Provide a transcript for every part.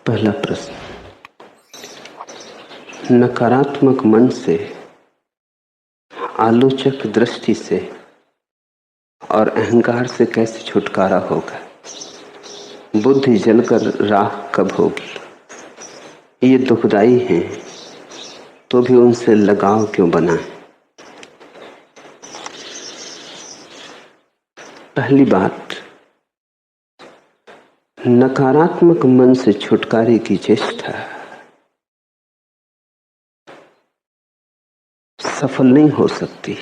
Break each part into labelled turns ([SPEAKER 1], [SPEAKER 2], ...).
[SPEAKER 1] पहला प्रश्न, नकारात्मक मन से, आलोचक दृष्टि से और अहंकार से कैसे छुटकारा होगा? बुद्धि जलकर राख कब होगी? ये दुखदाई हैं, तो भी उनसे लगाव क्यों बनाएं? पहली बात, नकारात्मक मन से छुटकारे की चेष्टा सफल नहीं हो सकती,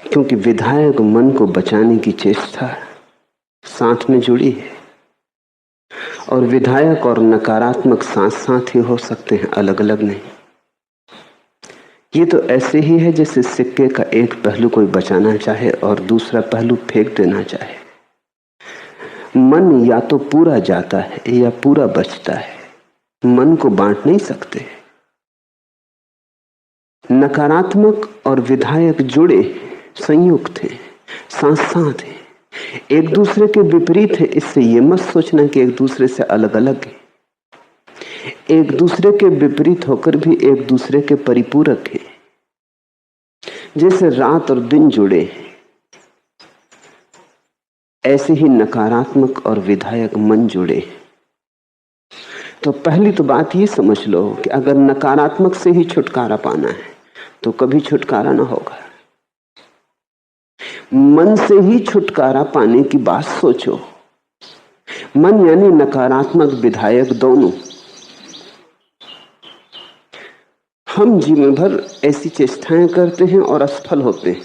[SPEAKER 1] क्योंकि विधायक मन को बचाने की चेष्टा साथ में जुड़ी है। और विधायक और नकारात्मक साथ साथ ही हो सकते हैं, अलग अलग नहीं। ये तो ऐसे ही है जैसे सिक्के का एक पहलू कोई बचाना चाहे और दूसरा पहलू फेंक देना चाहे। मन या तो पूरा जाता है या पूरा बचता है, मन को बांट नहीं सकते। नकारात्मक और विधायक जुड़े, संयुक्त हैं, साथ साथ हैं, एक दूसरे के विपरीत है। इससे यह मत सोचना कि एक दूसरे से अलग अलग है। एक दूसरे के विपरीत होकर भी एक दूसरे के परिपूरक है। जैसे रात और दिन जुड़े, ऐसे ही नकारात्मक और विधायक मन जुड़े। तो पहली तो बात ये समझ लो कि अगर नकारात्मक से ही छुटकारा पाना है तो कभी छुटकारा ना होगा। मन से ही छुटकारा पाने की बात सोचो। मन यानी नकारात्मक विधायक दोनों। हम जीवन भर ऐसी चेष्टाएं करते हैं और असफल होते हैं।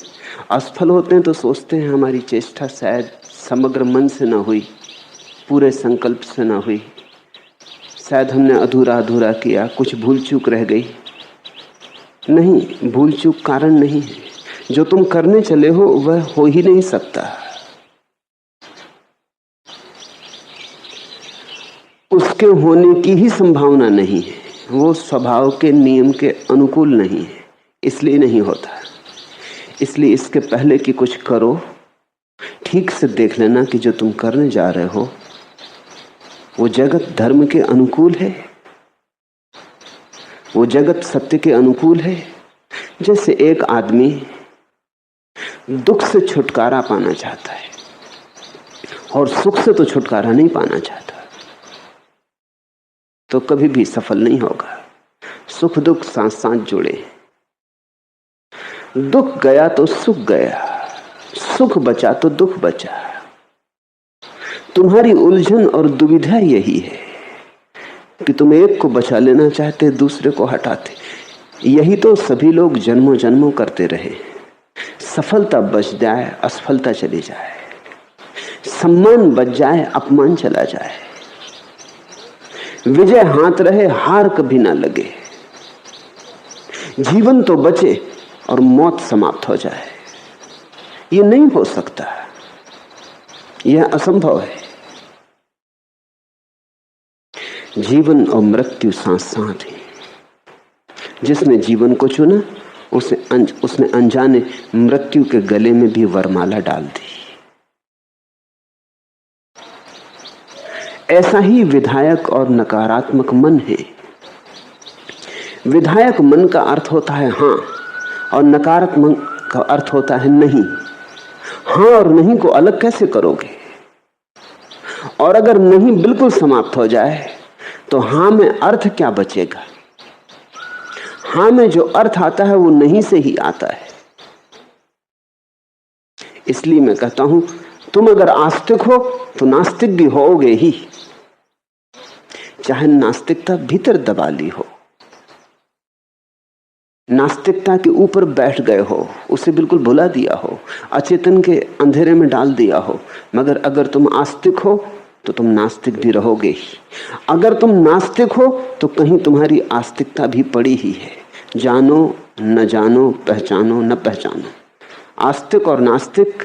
[SPEAKER 1] असफल होते हैं तो सोचते हैं हमारी चेष्टा शायद समग्र मन से ना हुई, पूरे संकल्प से ना हुई, शायद हमने अधूरा अधूरा किया, कुछ भूल चूक रह गई। नहीं, भूल चूक कारण नहीं है। जो तुम करने चले हो वह हो ही नहीं सकता। उसके होने की ही संभावना नहीं है। वो स्वभाव के नियम के अनुकूल नहीं है, इसलिए नहीं होता। इसलिए इसके पहले कि कुछ करो, ठीक से देख लेना कि जो तुम करने जा रहे हो वो जगत धर्म के अनुकूल है, वो जगत सत्य के अनुकूल है। जैसे एक आदमी दुख से छुटकारा पाना चाहता है और सुख से तो छुटकारा नहीं पाना चाहता, तो कभी भी सफल नहीं होगा। सुख दुख साथ साथ जुड़े। दुख गया तो सुख गया, सुख बचा तो दुख बचा। तुम्हारी उलझन और दुविधा यही है कि तुम एक को बचा लेना चाहते, दूसरे को हटाते। यही तो सभी लोग जन्मों जन्मों करते रहे। सफलता बच जाए, असफलता चली जाए। सम्मान बच जाए, अपमान चला जाए। विजय हाथ रहे, हार कभी ना लगे। जीवन तो बचे और मौत समाप्त हो जाए। ये नहीं हो सकता, यह असंभव है। जीवन और मृत्यु साथ साथ है। जिसने जीवन को चुना उसने अनजाने मृत्यु के गले में भी वरमाला डाल दी। ऐसा ही विधायक और नकारात्मक मन है। विधायक मन का अर्थ होता है हां, और नकारात्मक का अर्थ होता है नहीं। हां और नहीं को अलग कैसे करोगे? और अगर नहीं बिल्कुल समाप्त हो जाए तो हां में अर्थ क्या बचेगा? हां में जो अर्थ आता है वो नहीं से ही आता है। इसलिए मैं कहता हूं, तुम अगर आस्तिक हो तो नास्तिक भी होगे ही, चाहे नास्तिकता भीतर दबा ली हो, नास्तिकता के ऊपर बैठ गए हो, उसे बिल्कुल भुला दिया हो, अचेतन के अंधेरे में डाल दिया हो, मगर अगर तुम आस्तिक हो तो तुम नास्तिक भी रहोगे ही। अगर तुम नास्तिक हो तो कहीं तुम्हारी आस्तिकता भी पड़ी ही है। जानो न जानो, पहचानो न पहचानो, आस्तिक और नास्तिक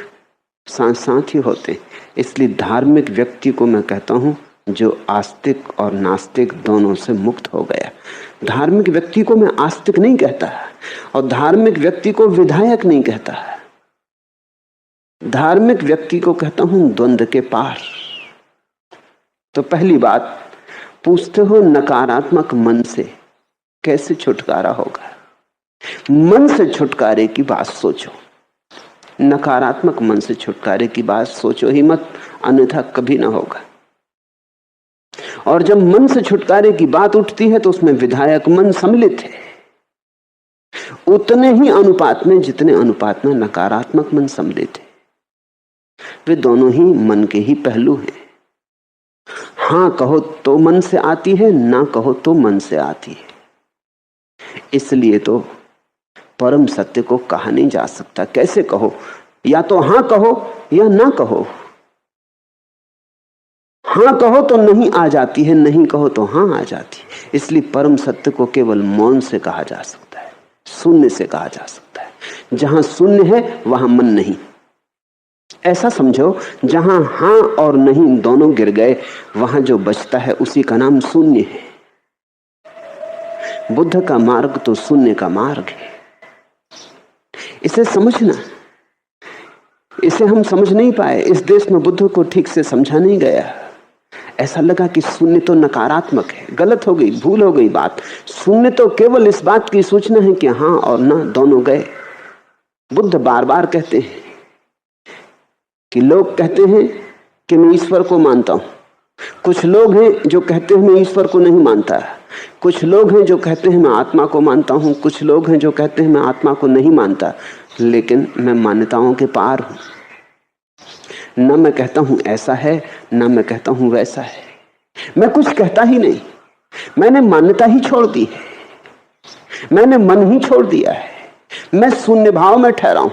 [SPEAKER 1] साथ साथ ही होते। इसलिए धार्मिक व्यक्ति को मैं कहता हूं जो आस्तिक और नास्तिक दोनों से मुक्त हो गया। धार्मिक व्यक्ति को मैं आस्तिक नहीं कहता और धार्मिक व्यक्ति को विधायक नहीं कहता। धार्मिक व्यक्ति को कहता हूं द्वंद्व के पार। तो पहली बात पूछते हो, नकारात्मक मन से कैसे छुटकारा होगा? मन से छुटकारे की बात सोचो, नकारात्मक मन से छुटकारे की बात सोचो ही मत, अन्यथा कभी ना होगा। और जब मन से छुटकारे की बात उठती है तो उसमें विधायक मन सम्मिलित है, उतने ही अनुपात में जितने अनुपात में नकारात्मक मन सम्मिलित है। वे दोनों ही मन के ही पहलू हैं। हां कहो तो मन से आती है, ना कहो तो मन से आती है। इसलिए तो परम सत्य को कहा नहीं जा सकता। कैसे कहो? या तो हां कहो या ना कहो। हां कहो तो नहीं आ जाती है, नहीं कहो तो हां आ जाती है। इसलिए परम सत्य को केवल मौन से कहा जा सकता है, शून्य से कहा जा सकता है। जहां शून्य है वहां मन नहीं। ऐसा समझो, जहां हां और नहीं दोनों गिर गए, वहां जो बचता है उसी का नाम शून्य है। बुद्ध का मार्ग तो शून्य का मार्ग है। इसे समझना, इसे हम समझ नहीं पाए। इस देश में बुद्ध को ठीक से समझा नहीं गया। ऐसा लगा कि शून्य तो नकारात्मक है। गलत हो गई, भूल हो गई बात। शून्य तो केवल इस बात की सूचना है कि हां और ना दोनों गए। बुद्ध बार बार कहते हैं कि लोग कहते हैं कि मैं ईश्वर को मानता हूं। कुछ लोग हैं जो कहते हैं मैं ईश्वर को नहीं मानता। कुछ लोग हैं जो कहते हैं मैं आत्मा को मानता हूं। कुछ लोग हैं जो कहते हैं मैं आत्मा को नहीं मानता। लेकिन मैं मान्यताओं के पार हूं। न मैं कहता हूं ऐसा है, न मैं कहता हूं वैसा है। मैं कुछ कहता ही नहीं। मैंने मान्यता ही छोड़ दी है, मैंने मन ही छोड़ दिया है। मैं शून्य भाव में ठहरा हूं।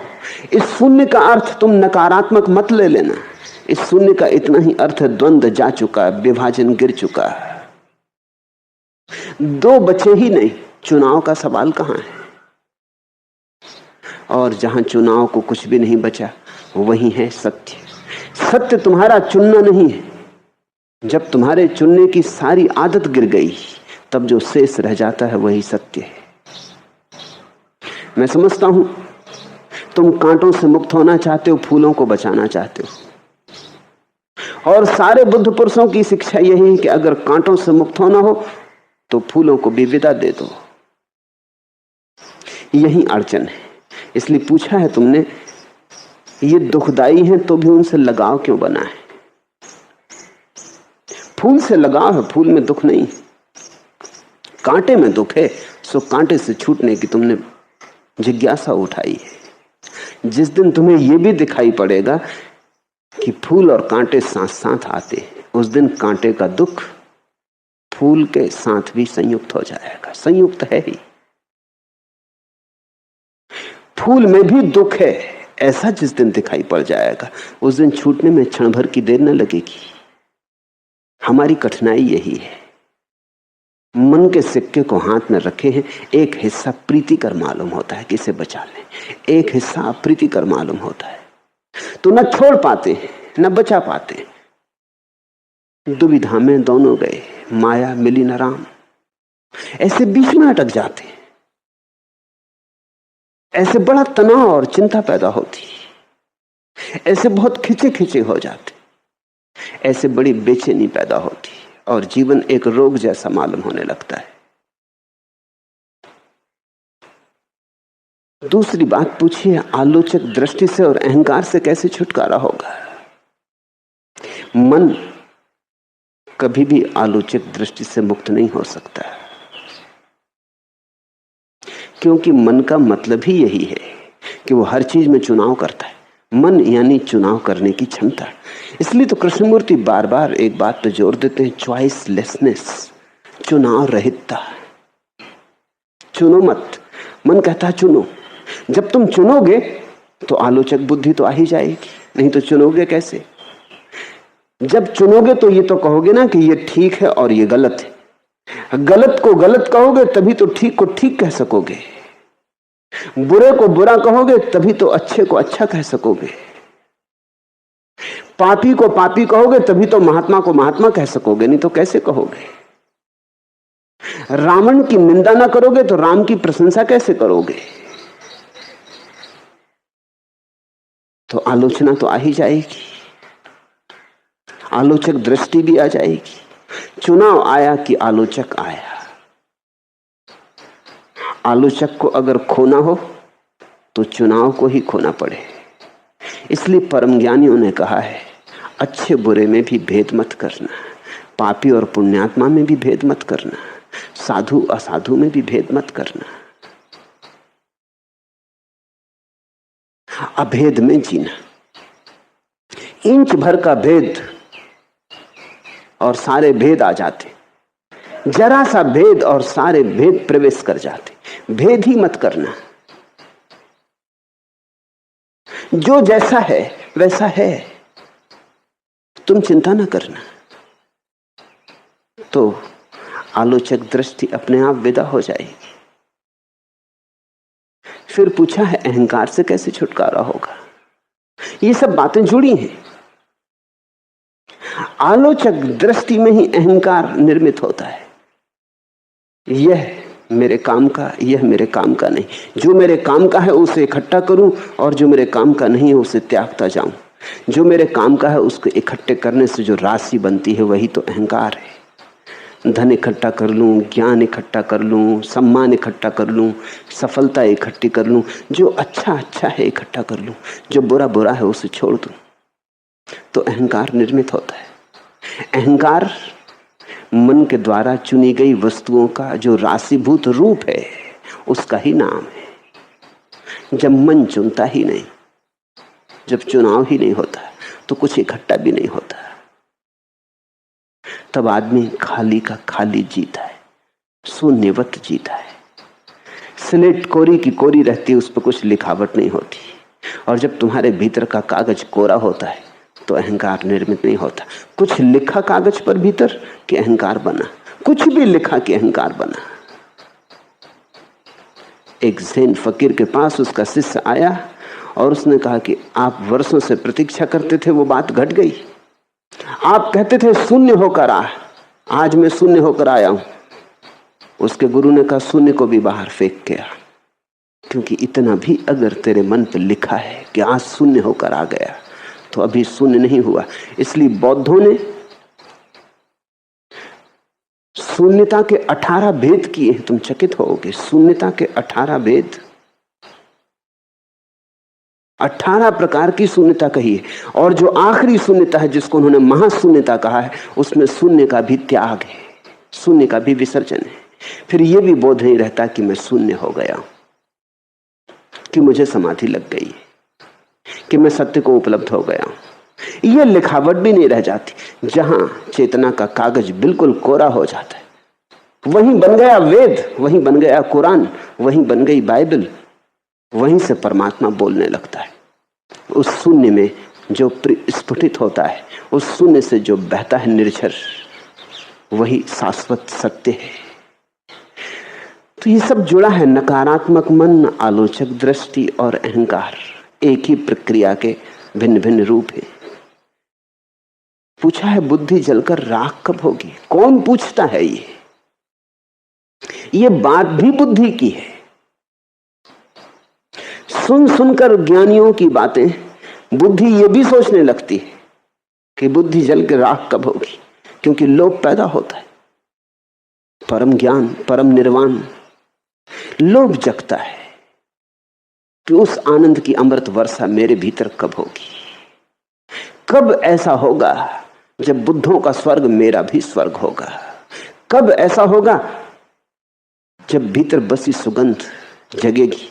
[SPEAKER 1] इस शून्य का अर्थ तुम नकारात्मक मत ले लेना। इस शून्य का इतना ही अर्थ है, द्वंद्व जा चुका, विभाजन गिर चुका। दो बचे ही नहीं, चुनाव का सवाल कहां है? और जहां चुनाव को कुछ भी नहीं बचा, वही है सत्य। सत्य तुम्हारा चुनना नहीं है। जब तुम्हारे चुनने की सारी आदत गिर गई, तब जो शेष रह जाता है वही सत्य है। मैं समझता हूं तुम कांटों से मुक्त होना चाहते हो, फूलों को बचाना चाहते हो। और सारे बुद्ध पुरुषों की शिक्षा यही है कि अगर कांटों से मुक्त होना हो तो फूलों को भी विदा दे दो। यही अड़चन है। इसलिए पूछा है तुमने, ये दुखदाई हैं तो भी उनसे लगाव क्यों बना है? फूल से लगाव है, फूल में दुख नहीं। कांटे में दुख है, सो कांटे से छूटने की तुमने जिज्ञासा उठाई है। जिस दिन तुम्हें यह भी दिखाई पड़ेगा कि फूल और कांटे साथ साथ आते हैं, उस दिन कांटे का दुख फूल के साथ भी संयुक्त हो जाएगा। संयुक्त है ही। फूल में भी दुख है, ऐसा जिस दिन दिखाई पड़ जाएगा, उस दिन छूटने में क्षण भर की देर न लगेगी। हमारी कठिनाई यही है। मन के सिक्के को हाथ में रखे हैं, एक हिस्सा प्रीतिकर मालूम होता है कि इसे बचा लें, एक हिस्सा अप्रीतिकर मालूम होता है, तो न छोड़ पाते न बचा पाते। दुविधा में दोनों गए, माया मिली न राम। ऐसे बीच में अटक जाते, ऐसे बड़ा तनाव और चिंता पैदा होती, ऐसे बहुत खिंचे खिंचे हो जाते, ऐसे बड़ी बेचैनी पैदा होती और जीवन एक रोग जैसा मालूम होने लगता है। दूसरी बात पूछिए, आलोचक दृष्टि से और अहंकार से कैसे छुटकारा होगा? मन कभी भी आलोचक दृष्टि से मुक्त नहीं हो सकता, क्योंकि मन का मतलब ही यही है कि वो हर चीज में चुनाव करता है। मन यानी चुनाव करने की क्षमता। इसलिए तो कृष्णमूर्ति बार बार एक बात पर जोर देते हैं, चॉइसलेसनेस, चुनाव रहितता। चुनो मत। मन कहता है चुनो। जब तुम चुनोगे तो आलोचक बुद्धि तो आ ही जाएगी, नहीं तो चुनोगे कैसे? जब चुनोगे तो ये तो कहोगे ना कि ये ठीक है और ये गलत है। गलत को गलत कहोगे तभी तो ठीक को ठीक कह सकोगे। बुरे को बुरा कहोगे तभी तो अच्छे को अच्छा कह सकोगे। पापी को पापी कहोगे तभी तो महात्मा को महात्मा कह सकोगे, नहीं तो कैसे कहोगे? रावण की निंदा ना करोगे तो राम की प्रशंसा कैसे करोगे? तो आलोचना तो आ ही जाएगी। आलोचक दृष्टि भी आ जाएगी। चुनाव आया कि आलोचक आया। आलोचक को अगर खोना हो तो चुनाव को ही खोना पड़े। इसलिए परम ज्ञानियों ने कहा है, अच्छे बुरे में भी भेद मत करना, पापी और पुण्यात्मा में भी भेद मत करना, साधु असाधु में भी भेद मत करना, अभेद में जीना। इंच भर का भेद और सारे भेद आ जाते, जरा सा भेद और सारे भेद प्रवेश कर जाते। भेद ही मत करना, जो जैसा है वैसा है, तुम चिंता ना करना। तो आलोचक दृष्टि अपने आप विदा हो जाएगी। फिर पूछा है अहंकार से कैसे छुटकारा होगा। ये सब बातें जुड़ी हैं। आलोचक दृष्टि में ही अहंकार निर्मित होता है। यह मेरे काम का, यह मेरे काम का नहीं। जो मेरे काम का है उसे इकट्ठा करूं और जो मेरे काम का नहीं है उसे त्यागता जाऊं। जो मेरे काम का है उसको इकट्ठे करने से जो राशि बनती है वही तो अहंकार है। धन इकट्ठा कर लूं, ज्ञान इकट्ठा कर लूं, सम्मान इकट्ठा कर लूं, सफलता इकट्ठी कर लूं, जो अच्छा अच्छा है इकट्ठा कर लूं, जो बुरा बुरा है उसे छोड़ दूं, तो अहंकार निर्मित होता है। अहंकार मन के द्वारा चुनी गई वस्तुओं का जो राशिभूत रूप है उसका ही नाम है। जब मन चुनता ही नहीं, जब चुनाव ही नहीं होता, तो कुछ इकट्ठा भी नहीं होता। तब आदमी खाली का खाली जीता है, शून्यवत जीता है। स्लेट कोरी की कोरी रहती है, उस पर कुछ लिखावट नहीं होती। और जब तुम्हारे भीतर का कागज कोरा होता है तो अहंकार निर्मित नहीं होता। कुछ लिखा कागज पर भीतर कि अहंकार बना, कुछ भी लिखा कि अहंकार बना। एक ज़ैन फकीर के पास उसका शिष्य आया और उसने कहा कि आप वर्षों से प्रतीक्षा करते थे, वो बात घट गई। आप कहते थे शून्य होकर आ, आज मैं शून्य होकर आया हूं। उसके गुरु ने कहा शून्य को भी बाहर फेंक के आ, क्योंकि इतना भी अगर तेरे मन पर लिखा है कि आज शून्य होकर आ गया तो अभी शून्य नहीं हुआ। इसलिए बौद्धों ने शून्यता के 18 भेद किए हैं। तुम चकित होगे, शून्यता के 18 भेद, 18 प्रकार की शून्यता कही है। और जो आखिरी शून्यता है जिसको उन्होंने महाशून्यता कहा है, उसमें शून्य का भी त्याग है, शून्य का भी विसर्जन है। फिर यह भी बोध नहीं रहता कि मैं शून्य हो गया हूं, कि मुझे समाधि लग गई है, कि मैं सत्य को उपलब्ध हो गया हूं। यह लिखावट भी नहीं रह जाती। जहां चेतना का कागज बिल्कुल कोरा हो जाता है, वहीं बन गया वेद, वहीं बन गया कुरान, वहीं बन गई बाइबल, वहीं से परमात्मा बोलने लगता है। उस शून्य में जो स्फुटित होता है, उस शून्य से जो बहता है निर्झर, वही शाश्वत सत्य है। तो ये सब जुड़ा है। नकारात्मक मन, आलोचक दृष्टि और अहंकार एक ही प्रक्रिया के भिन्न भिन्न रूप है। पूछा है बुद्धि जलकर राख कब होगी। कौन पूछता है ये बात भी बुद्धि की है। सुन सुनकर ज्ञानियों की बातें बुद्धि ये भी सोचने लगती है कि बुद्धि जल के राख कब होगी, क्योंकि लोभ पैदा होता है। परम ज्ञान, परम निर्वाण, लोभ जगता है कि उस आनंद की अमृत वर्षा मेरे भीतर कब होगी। कब ऐसा होगा जब बुद्धों का स्वर्ग मेरा भी स्वर्ग होगा। कब ऐसा होगा जब भीतर बसी सुगंध जगेगी,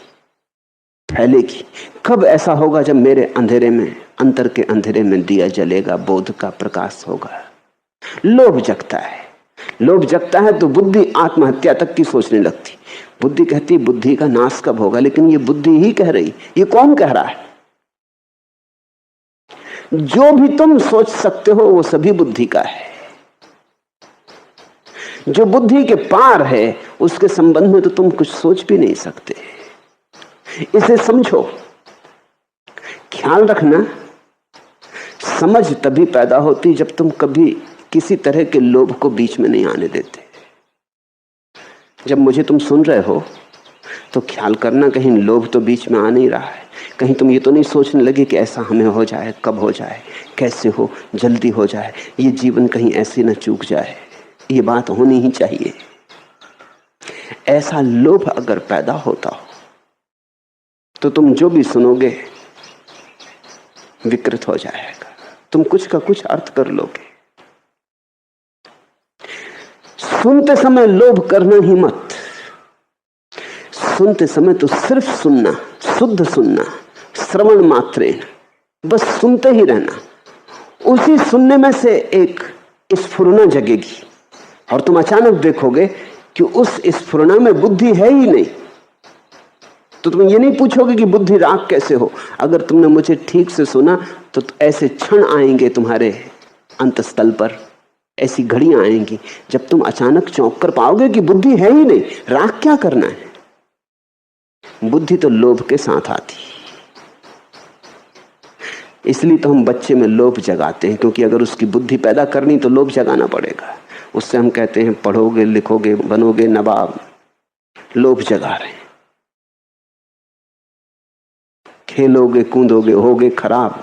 [SPEAKER 1] फैलेगी। कब ऐसा होगा जब मेरे अंधेरे में, अंतर के अंधेरे में दिया जलेगा, बोध का प्रकाश होगा। लोभ जगता है। लोभ जगता है तो बुद्धि आत्महत्या तक की सोचने लगती। बुद्धि कहती बुद्धि का नाश कब होगा, लेकिन ये बुद्धि ही कह रही। ये कौन कह रहा है? जो भी तुम सोच सकते हो वो सभी बुद्धि का है। जो बुद्धि के पार है उसके संबंध में तो तुम कुछ सोच भी नहीं सकते। इसे समझो, ख्याल रखना। समझ तभी पैदा होती जब तुम कभी किसी तरह के लोभ को बीच में नहीं आने देते। जब मुझे तुम सुन रहे हो तो ख्याल करना कहीं लोभ तो बीच में आ नहीं रहा है। कहीं तुम ये तो नहीं सोचने लगे कि ऐसा हमें हो जाए, कब हो जाए, कैसे हो, जल्दी हो जाए, ये जीवन कहीं ऐसे न चूक जाए। ये बात होनी ही चाहिए। ऐसा लोभ अगर पैदा होता हो तो तुम जो भी सुनोगे विकृत हो जाएगा। तुम कुछ का कुछ अर्थ कर लोगे। सुनते समय लोभ करना ही मत। सुनते समय तो सिर्फ सुनना, शुद्ध सुनना, श्रवण मात्रेण, बस सुनते ही रहना। उसी सुनने में से एक स्फुरना जगेगी और तुम अचानक देखोगे कि उस स्फुरना में बुद्धि है ही नहीं। तो तुम ये नहीं पूछोगे कि बुद्धि राग कैसे हो। अगर तुमने मुझे ठीक से सुना तो ऐसे क्षण आएंगे तुम्हारे अंतस्थल पर, ऐसी घड़ियां आएंगी जब तुम अचानक चौंक कर पाओगे कि बुद्धि है ही नहीं। राग क्या करना है? बुद्धि तो लोभ के साथ आती। इसलिए तो हम बच्चे में लोभ जगाते हैं, क्योंकि अगर उसकी बुद्धि पैदा करनी तो लोभ जगाना पड़ेगा। उससे हम कहते हैं पढ़ोगे, लिखोगे, बनोगे नवाब। लोभ जगा रहे हैं। खेलोगे, कूदोगे, होगे खराब।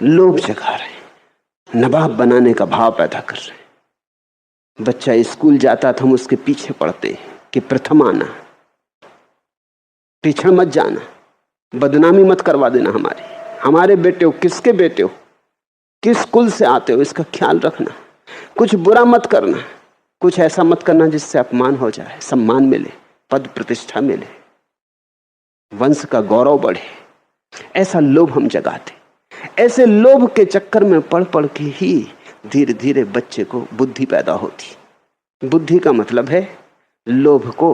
[SPEAKER 1] लोभ जगा रहे हैं। नवाब बनाने का भाव पैदा कर रहे हैं। बच्चा स्कूल जाता था, हम उसके पीछे पड़ते हैं कि प्रथम आना, पीछे मत जाना, बदनामी मत करवा देना हमारे बेटे हो, किसके बेटे हो, किस कुल से आते हो, इसका ख्याल रखना। कुछ बुरा मत करना, कुछ ऐसा मत करना जिससे अपमान हो जाए, सम्मान मिले, पद प्रतिष्ठा मिले, वंश का गौरव बढ़े। ऐसा लोभ हम जगाते। ऐसे लोभ के चक्कर में पढ़ पढ़ के ही धीरे धीरे बच्चे को बुद्धि पैदा होती। बुद्धि का मतलब है लोभ को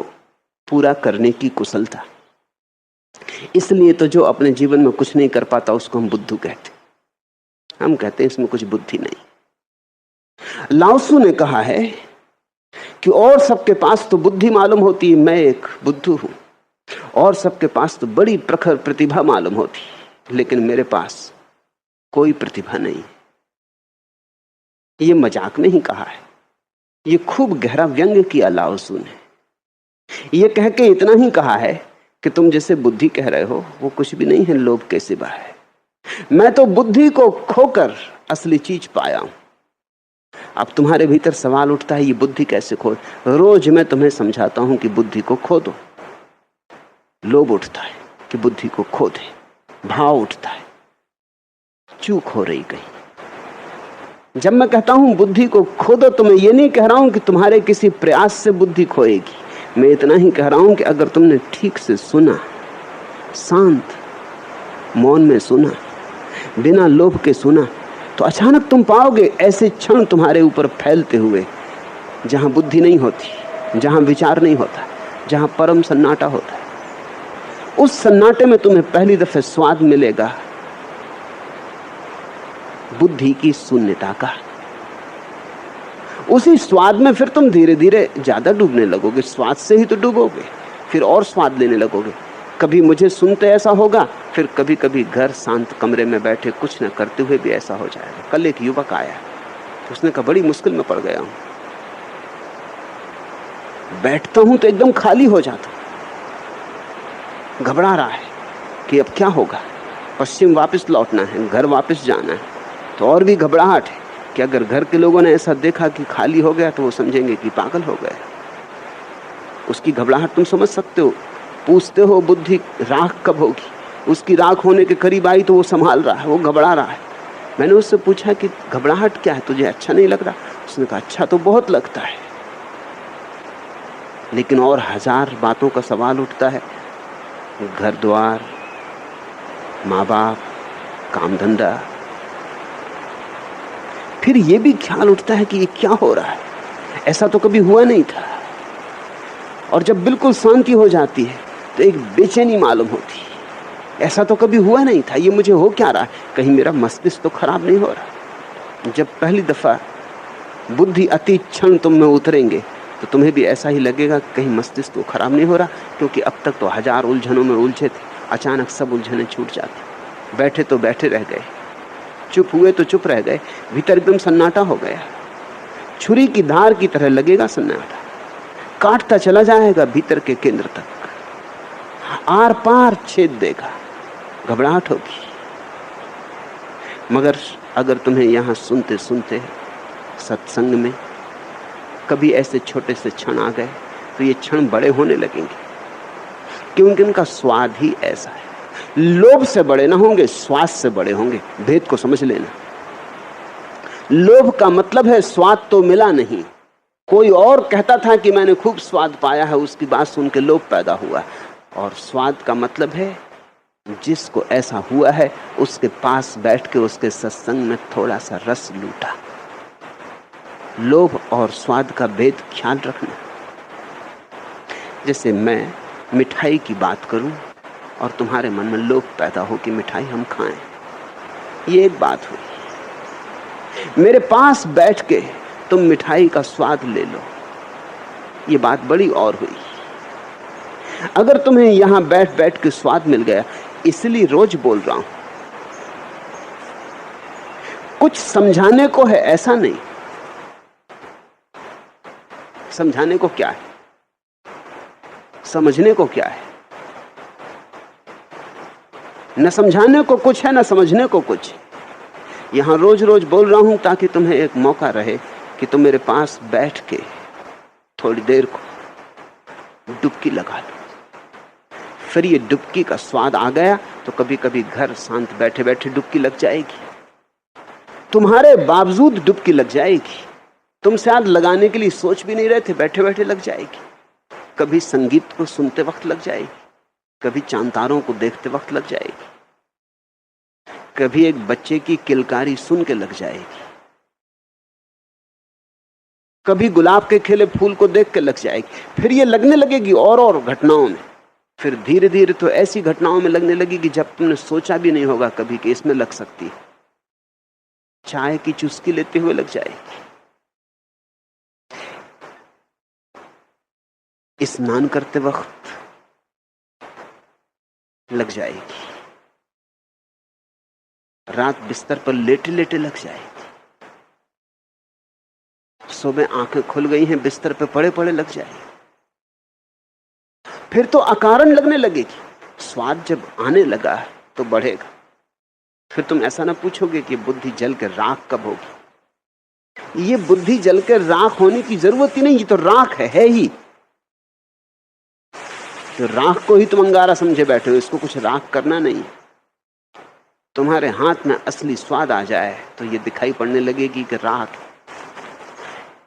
[SPEAKER 1] पूरा करने की कुशलता। इसलिए तो जो अपने जीवन में कुछ नहीं कर पाता उसको हम बुद्धू कहते। हम कहते हैं इसमें कुछ बुद्धि नहीं। लाओसू ने कहा है कि और सबके पास तो बुद्धि मालूम होती है, मैं एक बुद्धू हूं। और सबके पास तो बड़ी प्रखर प्रतिभा मालूम होती, लेकिन मेरे पास कोई प्रतिभा नहीं। ये मजाक नहीं कहा है, ये खूब गहरा व्यंग्य किया लाओसू ने। ये कह के इतना ही कहा है कि तुम जैसे बुद्धि कह रहे हो वो कुछ भी नहीं है, लोभ के सिवा है। मैं तो बुद्धि को खोकर असली चीज पाया हूं। अब तुम्हारे भीतर सवाल उठता है ये बुद्धि कैसे खो। रोज मैं तुम्हें समझाता हूं कि बुद्धि को खो दो। लोभ उठता है कि बुद्धि को खो दे, भाव उठता है चूक हो रही कहीं। जब मैं कहता हूं बुद्धि को खो दो तो मैं ये नहीं कह रहा हूं कि तुम्हारे किसी प्रयास से बुद्धि खोएगी। मैं इतना ही कह रहा हूं कि अगर तुमने ठीक से सुना, शांत मौन में सुना, बिना लोभ के सुना, तो अचानक तुम पाओगे ऐसे क्षण तुम्हारे ऊपर फैलते हुए जहां बुद्धि नहीं होती, जहां विचार नहीं होता, जहां परम सन्नाटा होता है। उस सन्नाटे में तुम्हें पहली दफे स्वाद मिलेगा बुद्धि की शून्यता का। उसी स्वाद में फिर तुम धीरे धीरे ज्यादा डूबने लगोगे। स्वाद से ही तो डूबोगे, फिर और स्वाद लेने लगोगे। कभी मुझे सुनते ऐसा होगा, फिर कभी कभी घर शांत कमरे में बैठे कुछ न करते हुए भी ऐसा हो जाएगा। कल एक युवक आया, उसने कहा बड़ी मुश्किल में पड़ गया हूं, बैठता हूं तो एकदम खाली हो जाता, घबरा रहा है कि अब क्या होगा। पश्चिम वापस लौटना है, घर वापस जाना है, तो और भी घबराहट है कि अगर घर के लोगों ने ऐसा देखा कि खाली हो गया तो वो समझेंगे कि पागल हो गया। उसकी घबराहट तुम समझ सकते हो। पूछते हो बुद्धि राख कब होगी, उसकी राख होने के करीब आई तो वो संभाल रहा है, वो घबरा रहा है। मैंने उससे पूछा कि घबराहट क्या है, तुझे अच्छा नहीं लग रहा? उसने कहा अच्छा तो बहुत लगता है, लेकिन और हजार बातों का सवाल उठता है। घर द्वार, माँ बाप, काम धंधा। फिर ये भी ख्याल उठता है कि ये क्या हो रहा है, ऐसा तो कभी हुआ नहीं था। और जब बिल्कुल शांति हो जाती है तो एक बेचैनी मालूम होती है, ऐसा तो कभी हुआ नहीं था, ये मुझे हो क्या रहा है, कहीं मेरा मस्तिष्क तो खराब नहीं हो रहा। जब पहली दफा बुद्धि अति क्षण तुम में उतरेंगे तो तुम्हें भी ऐसा ही लगेगा कहीं मस्तिष्क तो खराब नहीं हो रहा, क्योंकि अब तक तो हजार उलझनों में उलझे थे, अचानक सब उलझने छूट जाती। बैठे तो बैठे रह गए, चुप हुए तो चुप रह गए, भीतर एकदम सन्नाटा हो गया। छुरी की धार की तरह लगेगा सन्नाटा। काटता चला जाएगा भीतर के केंद्र तक, आर पार छेद देगा, घबराहट होगी। मगर अगर तुम्हें यहां सुनते सुनते सत्संग में कभी ऐसे छोटे से क्षण आ गए तो ये क्षण बड़े होने लगेंगे, क्योंकि इनका स्वाद ही ऐसा है। लोभ से बड़े ना होंगे, स्वाद से बड़े होंगे। भेद को समझ लेना। लोभ का मतलब है स्वाद तो मिला नहीं, कोई और कहता था कि मैंने खूब स्वाद पाया है, उसकी बात सुन के लोभ पैदा हुआ। और स्वाद का मतलब है जिसको ऐसा हुआ है उसके पास बैठ के उसके सत्संग में थोड़ा सा रस लूटा। लोभ और स्वाद का भेद ख्याल रखना। जैसे मैं मिठाई की बात करूं और तुम्हारे मन में लोभ पैदा हो कि मिठाई हम खाएं, ये एक बात हुई। मेरे पास बैठ के तुम मिठाई का स्वाद ले लो, ये बात बड़ी और हुई। अगर तुम्हें यहां बैठ बैठ के स्वाद मिल गया, इसलिए रोज बोल रहा हूं, कुछ समझाने को है ऐसा नहीं। समझाने को क्या है, समझने को क्या है। न समझाने को कुछ है, न समझने को कुछ। यहां रोज रोज बोल रहा हूं ताकि तुम्हें एक मौका रहे कि तुम मेरे पास बैठ के थोड़ी देर को डुबकी लगा लो। फिर ये डुबकी का स्वाद आ गया तो कभी कभी घर शांत बैठे बैठे डुबकी लग जाएगी, तुम्हारे बावजूद डुबकी लग जाएगी। तुम शायद लगाने के लिए सोच भी नहीं रहे थे, बैठे बैठे लग जाएगी। कभी संगीत को सुनते वक्त लग जाएगी, कभी चांतारों को देखते वक्त लग जाएगी, कभी एक बच्चे की किलकारी सुन के लग जाएगी, कभी गुलाब के खिले फूल को देख के लग जाएगी। फिर ये लगने लगेगी और घटनाओं में। फिर धीरे धीरे तो ऐसी घटनाओं में लगने लगेगी जब तुमने सोचा भी नहीं होगा कभी कि इसमें लग सकती। चाय की चुस्की लेते हुए लग जाएगी, स्नान करते वक्त लग जाएगी, रात बिस्तर पर लेटे लेटे लग जाएगी, सुबह आंखें खुल गई हैं बिस्तर पे पड़े पड़े लग जाएगी। फिर तो अकारण लगने लगेगी। स्वाद जब आने लगा तो बढ़ेगा। फिर तुम ऐसा ना पूछोगे कि बुद्धि जल के राख कब होगी। ये बुद्धि जल के राख होने की जरूरत ही नहीं, ये तो राख है ही। तो राख को ही तुम अंगारा समझे बैठे हो, इसको कुछ राख करना नहीं। तुम्हारे हाथ में असली स्वाद आ जाए तो ये दिखाई पड़ने लगेगी कि राख।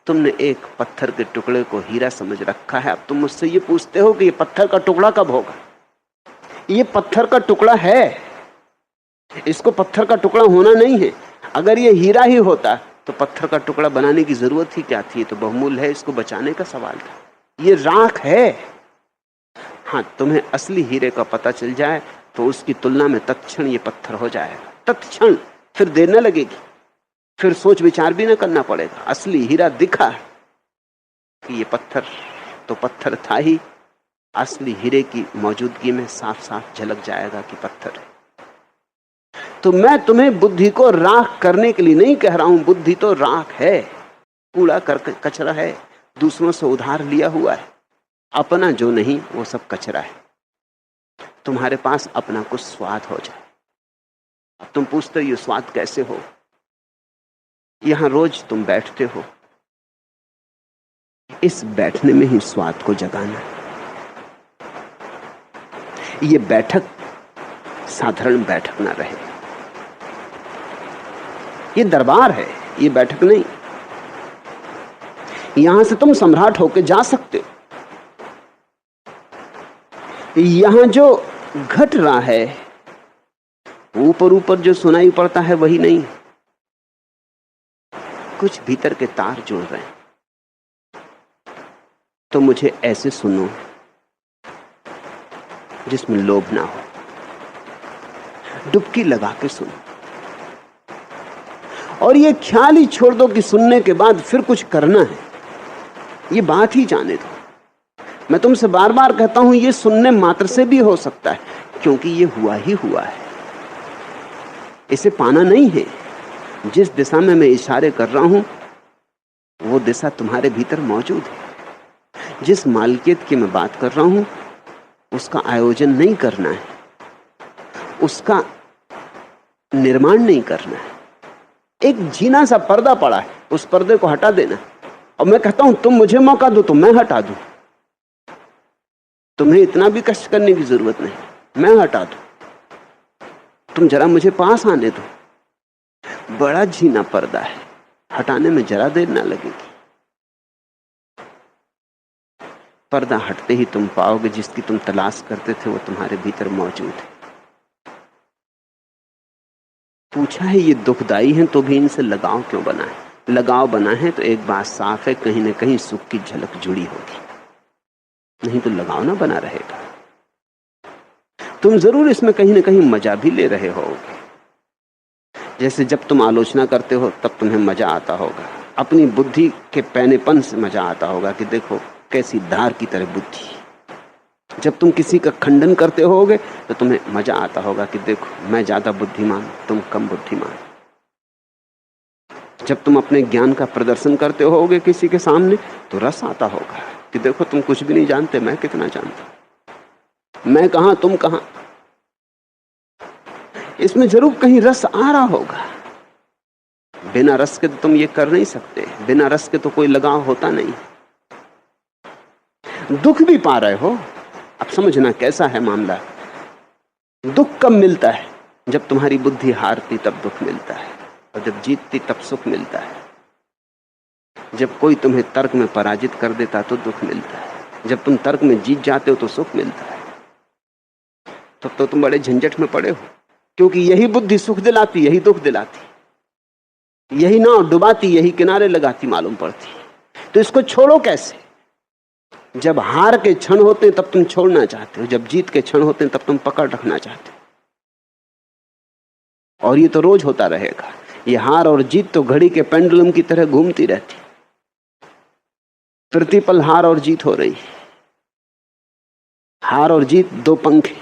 [SPEAKER 1] तुमने एक पत्थर के टुकड़े को हीरा समझ रखा है, अब तुम मुझसे ये पूछते हो कि ये पत्थर का टुकड़ा कब होगा। ये पत्थर का टुकड़ा है, इसको पत्थर का टुकड़ा होना नहीं है। अगर ये हीरा ही होता तो पत्थर का टुकड़ा बनाने की जरूरत ही क्या थी, तो बहुमूल्य है, इसको बचाने का सवाल था। ये राख है। हाँ, तुम्हें असली हीरे का पता चल जाए तो उसकी तुलना में तत्क्षण ये पत्थर हो जाएगा, तत्क्षण। फिर देर न लगेगी, फिर सोच विचार भी न करना पड़ेगा। असली हीरा दिखा कि ये पत्थर तो पत्थर था ही, असली हीरे की मौजूदगी में साफ साफ झलक जाएगा कि पत्थर है। तो मैं तुम्हें बुद्धि को राख करने के लिए नहीं कह रहा हूं। बुद्धि तो राख है, कूड़ा कचरा है, दूसरों से उधार लिया हुआ है। अपना जो नहीं वो सब कचरा है। तुम्हारे पास अपना कुछ स्वाद हो जाए। अब तुम पूछते हो ये स्वाद कैसे हो। यहां रोज तुम बैठते हो, इस बैठने में ही स्वाद को जगाना। ये बैठक साधारण बैठक ना रहे, ये दरबार है, ये बैठक नहीं। यहां से तुम सम्राट होके जा सकते हो। यहां जो घट रहा है, ऊपर ऊपर जो सुनाई पड़ता है वही नहीं, कुछ भीतर के तार जुड़ रहे हैं। तो मुझे ऐसे सुनो जिसमें लोभ ना हो, डुबकी लगा के सुनो। और ये ख्याल ही छोड़ दो कि सुनने के बाद फिर कुछ करना है, ये बात ही जाने दो। मैं तुमसे बार बार कहता हूं ये सुनने मात्र से भी हो सकता है, क्योंकि ये हुआ ही हुआ है, इसे पाना नहीं है। जिस दिशा में मैं इशारे कर रहा हूं वो दिशा तुम्हारे भीतर मौजूद है। जिस मालकियत की मैं बात कर रहा हूं उसका आयोजन नहीं करना है, उसका निर्माण नहीं करना है। एक जीना सा पर्दा पड़ा है, उस पर्दे को हटा देना। और मैं कहता हूं तुम मुझे मौका दो तो मैं हटा दूं, तुम्हें इतना भी कष्ट करने की जरूरत नहीं, मैं हटा दूं, तुम जरा मुझे पास आने दो। बड़ा जीना पर्दा है, हटाने में जरा देर ना लगेगी। पर्दा हटते ही तुम पाओगे जिसकी तुम तलाश करते थे वो तुम्हारे भीतर मौजूद है। पूछा है ये दुखदाई हैं तो भी इनसे लगाव क्यों बना है? लगाव बना है तो एक बात साफ है, कहीं ना कहीं सुख की झलक जुड़ी होगी, नहीं तो लगाव ना बना रहेगा। तुम जरूर इसमें कहीं ना कहीं मजा भी ले रहे होगे। जैसे जब तुम आलोचना करते हो तब तुम्हें मजा आता होगा, अपनी बुद्धि के पैनेपन से मजा आता होगा कि देखो कैसी धार की तरह बुद्धि। जब तुम किसी का खंडन करते होगे तो तुम्हें मजा आता होगा कि देखो मैं ज्यादा बुद्धिमान, तुम कम बुद्धिमान। जब तुम अपने ज्ञान का प्रदर्शन करते होगे किसी के सामने तो रस आता होगा कि देखो तुम कुछ भी नहीं जानते, मैं कितना जानता, मैं कहां तुम कहां। इसमें जरूर कहीं रस आ रहा होगा। बिना रस के तो तुम ये कर नहीं सकते, बिना रस के तो कोई लगाव होता नहीं। दुख भी पा रहे हो, अब समझना कैसा है मामला। दुख कब मिलता है? जब तुम्हारी बुद्धि हारती तब दुख मिलता है, और जब जीतती तब सुख मिलता है। जब कोई तुम्हें तर्क में पराजित कर देता तो दुख मिलता है, जब तुम तर्क में जीत जाते हो तो सुख मिलता है। तब तो तुम बड़े झंझट में पड़े हो, क्योंकि यही बुद्धि सुख दिलाती, यही दुख दिलाती, यही नाव डुबाती, यही किनारे लगाती मालूम पड़ती। तो इसको छोड़ो कैसे? जब हार के क्षण होते हैं तब तुम छोड़ना चाहते हो, जब जीत के क्षण होते हैं तब तुम पकड़ रखना चाहते हो। और ये तो रोज होता रहेगा। ये हार और जीत तो घड़ी के पेंडुलम की तरह घूमती रहती, प्रतिपल हार और जीत हो रही। हार और जीत दो पंखे,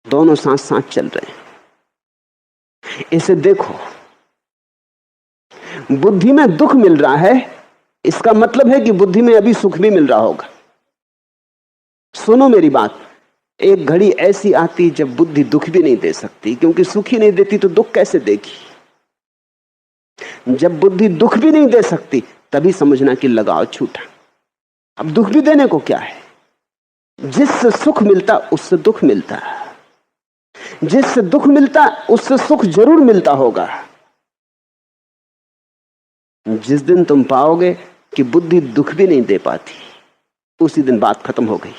[SPEAKER 1] दोनों साथ साथ चल रहे हैं। इसे देखो, बुद्धि में दुख मिल रहा है, इसका मतलब है कि बुद्धि में अभी सुख भी मिल रहा होगा। सुनो मेरी बात, एक घड़ी ऐसी आती जब बुद्धि दुख भी नहीं दे सकती, क्योंकि सुख ही नहीं देती तो दुख कैसे देगी। जब बुद्धि दुख भी नहीं दे सकती तभी समझना कि लगाव छूटा। अब दुख भी देने को क्या है? जिससे सुख मिलता उससे दुख मिलता, जिससे दुख मिलता उससे सुख जरूर मिलता होगा। जिस दिन तुम पाओगे कि बुद्धि दुख भी नहीं दे पाती, उसी दिन बात खत्म हो गई,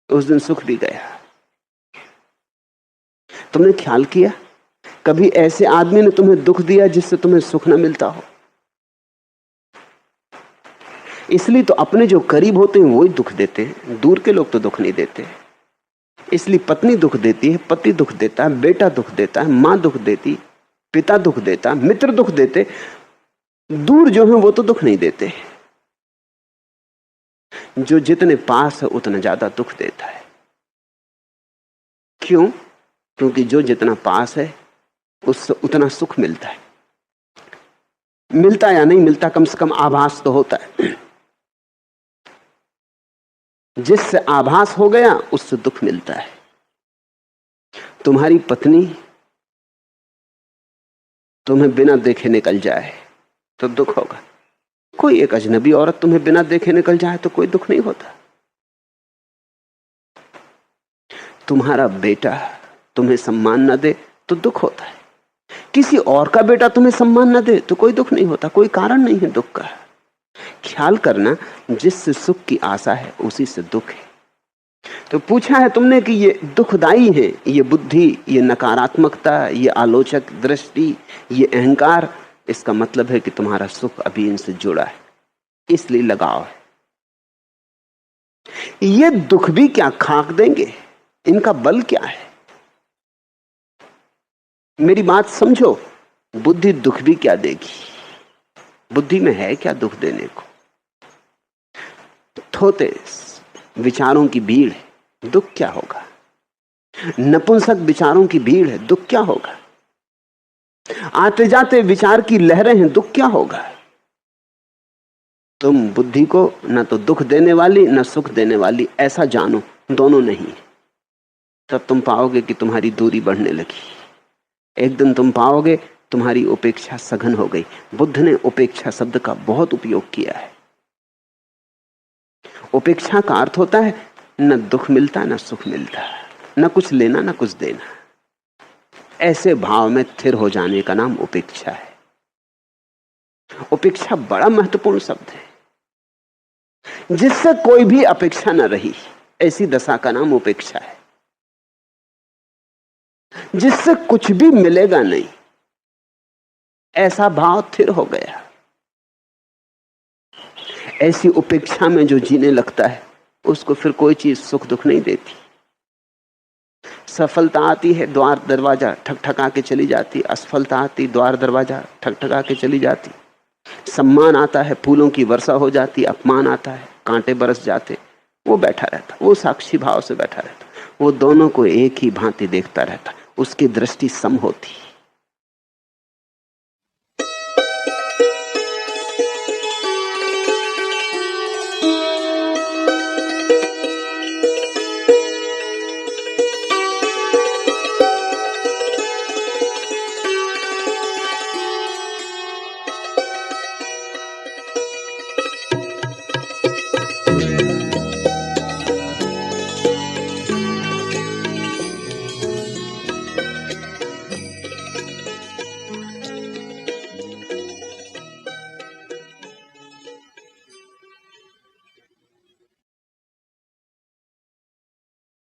[SPEAKER 1] उस दिन सुख भी गया। तुमने ख्याल किया कभी ऐसे आदमी ने तुम्हें दुख दिया जिससे तुम्हें सुख न मिलता हो? इसलिए तो अपने जो करीब होते हैं वही दुख देते हैं, दूर के लोग तो दुख नहीं देते। इसलिए पत्नी दुख देती है, पति दुख देता है, बेटा दुख देता है, मां दुख देती, पिता दुख देता, मित्र दुख देते। दूर जो है वो तो दुख नहीं देते। जो जितने पास है उतना ज्यादा दुख देता है। क्यों? क्योंकि जो जितना पास है उससे उतना सुख मिलता है। मिलता या नहीं मिलता, कम से कम आभास तो होता है। जिससे आभास हो गया उससे दुख मिलता है। तुम्हारी पत्नी तुम्हें बिना देखे निकल जाए तो दुख होगा। कोई एक अजनबी औरत तुम्हें बिना देखे निकल जाए तो कोई दुख नहीं होता। तुम्हारा बेटा तुम्हें सम्मान न दे तो दुख होता है। किसी और का बेटा तुम्हें सम्मान न दे तो कोई दुख नहीं होता, कोई कारण नहीं है दुख का। ख्याल करना, जिससे सुख की आशा है उसी से दुख है। तो पूछा है तुमने कि ये दुखदाई है, ये बुद्धि, ये नकारात्मकता, ये आलोचक दृष्टि, ये अहंकार, इसका मतलब है कि तुम्हारा सुख अभी इनसे जुड़ा है, इसलिए लगाव है। ये दुख भी क्या खाक देंगे, इनका बल क्या है? मेरी बात समझो, बुद्धि दुख भी क्या देगी? बुद्धि में है क्या दुख देने को? थोते विचारों की भीड़ है, दुख क्या होगा? नपुंसक विचारों की भीड़ है, दुख क्या होगा? आते जाते विचार की लहरें हैं, दुख क्या होगा? तुम बुद्धि को न तो दुख देने वाली न सुख देने वाली ऐसा जानो, दोनों नहीं। तब तुम पाओगे कि तुम्हारी दूरी बढ़ने लगी। एक दिन तुम पाओगे तुम्हारी उपेक्षा सघन हो गई। बुद्ध ने उपेक्षा शब्द का बहुत उपयोग किया है। उपेक्षा का अर्थ होता है न दुख मिलता न सुख मिलता, न कुछ लेना न कुछ देना। ऐसे भाव में स्थिर हो जाने का नाम उपेक्षा है। उपेक्षा बड़ा महत्वपूर्ण शब्द है। जिससे कोई भी अपेक्षा न रही, ऐसी दशा का नाम उपेक्षा है। जिससे कुछ भी मिलेगा नहीं, ऐसा भाव स्थिर हो गया। ऐसी उपेक्षा में जो जीने लगता है उसको फिर कोई चीज सुख दुख नहीं देती। सफलता आती है, द्वार दरवाजा ठकठका के चली जाती। असफलता आती, द्वार दरवाजा ठकठका के चली जाती। सम्मान आता है, फूलों की वर्षा हो जाती। अपमान आता है, कांटे बरस जाते। वो बैठा रहता, वो साक्षी भाव से बैठा रहता। वो दोनों को एक ही भांति देखता रहता। उसकी दृष्टि सम होती।